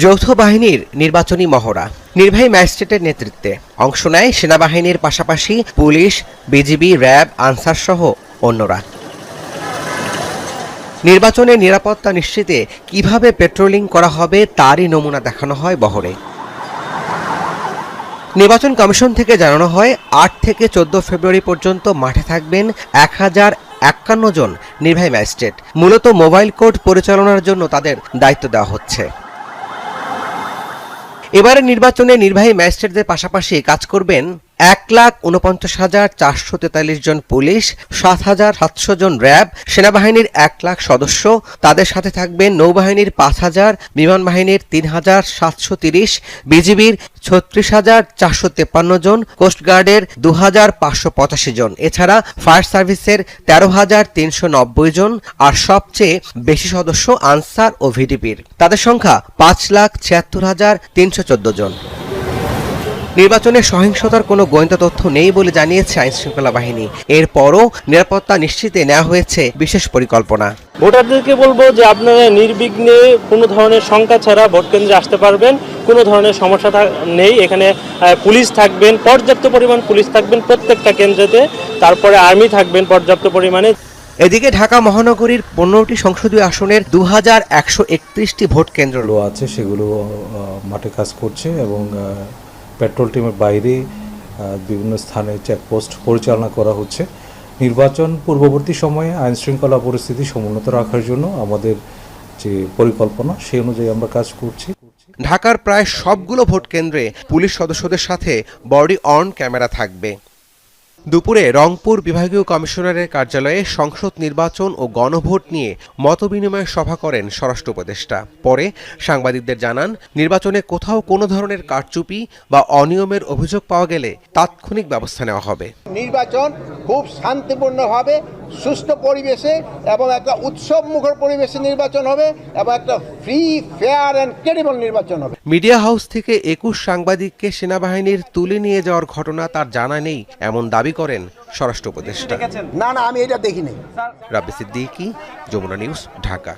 যৌথ বাহিনীর নির্বাচনী মহড়া নির্বাহী ম্যাজিস্ট্রেটের নেতৃত্বে অংশ নেয় সেনাবাহিনীর পাশাপাশি পুলিশ, বিজিবি, র্যাব, আনসার সহ অন্যরা। নির্বাচনের নিরাপত্তা নিশ্চিতে কিভাবে পেট্রোলিং করা হবে তারই নমুনা দেখানো হয় বহরে। নির্বাচন কমিশন থেকে জানানো হয় ৮ থেকে ১৪ ফেব্রুয়ারি পর্যন্ত মাঠে থাকবেন ১,০৫১ জন নির্বাহী ম্যাজিস্ট্রেট। মূলত মোবাইল কোর্ট পরিচালনার জন্য তাদের দায়িত্ব দেওয়া হচ্ছে। এবারের নির্বাচনে নির্বাহী ম্যাজিস্ট্রেটদের পাশাপাশি কাজ করবেন ১,৪৯,৪৪৩ জন পুলিশ, ৭,৭০০ জন র্যাব, সেনাবাহিনীর ১ লাখ সদস্য। তাদের সাথে থাকবেন নৌবাহিনীর ৫,০০০, বিমান বাহিনীর ৩,৭৩০, বিজিবির ৩৬,৪৫৩ জন, কোস্টগার্ডের ২,৫৮৫ জন, এছাড়া ফায়ার সার্ভিসের ১৩,৩৯০ জন, আর সবচেয়ে বেশি সদস্য আনসার ও ভিডিপির। তাদের সংখ্যা ৫,৭৬,৩১৪ জন। নির্বাচনে সহিংসতার কোনো গোয়েন্দা তথ্য নেই বলে জানিয়েছে আইনশৃঙ্খলা বাহিনী। এরপরও নিরাপত্তা নিশ্চিতে নেওয়া হয়েছে বিশেষ পরিকল্পনা। ভোটারদেরকে বলবো যে আপনারা নির্বিঘ্নে কোনো ধরনের শঙ্কা ছাড়া ভোট কেন্দ্রে আসতে পারবেন। কোনো ধরনের সমস্যা নেই। এখানে পুলিশ থাকবেন, পর্যাপ্ত পরিমাণ পুলিশ থাকবেন প্রত্যেকটা কেন্দ্রেতে। তারপরে আর্মি থাকবেন পর্যাপ্ত পরিমাণে। এদিকে ঢাকা মহানগরীর ১৫টি সংসদীয় আসনের ২,১৩১টি ভোট কেন্দ্র আছে, সেগুলো মাঠে কাজ করছে এবং পেট্রোল টিমের বাইরে বিভিন্ন স্থানে চেকপোস্ট পরিচালনা করা হচ্ছে। নির্বাচন পূর্ববর্তী সময়ে আইনশৃঙ্খলা পরিস্থিতি সমুন্নত রাখার জন্য আমাদের যে পরিকল্পনা সেই অনুযায়ী আমরা কাজ করছি। ঢাকার প্রায় সবগুলো ভোট কেন্দ্রে পুলিশ সদস্যদের সাথে বডি অন ক্যামেরা থাকবে। দুপুরে রংপুর বিভাগীয় কমিশনারের কার্যালয়ে সংসদ নির্বাচন ও গণভোট নিয়ে মতবিনিময় সভা করেন স্বরাষ্ট্র উপদেষ্টা। পরে সাংবাদিকদের জানান, নির্বাচনে কোথাও কোনো ধরনের কারচুপি বা অনিয়মের অভিযোগ পাওয়া গেলে তাৎক্ষণিক ব্যবস্থা নেওয়া হবে। নির্বাচন খুব শান্তিপূর্ণভাবে, সুষ্ঠু পরিবেশে এবং একটা উৎসবমুখর পরিবেশে নির্বাচন হবে এবং একটা ফ্রি, ফেয়ার অ্যান্ড ক্রেডিবল নির্বাচন হবে। মিডিয়া হাউস থেকে ২১ সাংবাদিককে সেনাবাহিনীর তুলে নিয়ে যাওয়ার ঘটনা তার জানা নেই এমন দাবি করেন স্বরাষ্ট্র উপদেষ্টা। না, আমি এটা দেখিনি। রাব্বি সিদ্দিকী, যমুনা নিউজ, ঢাকা।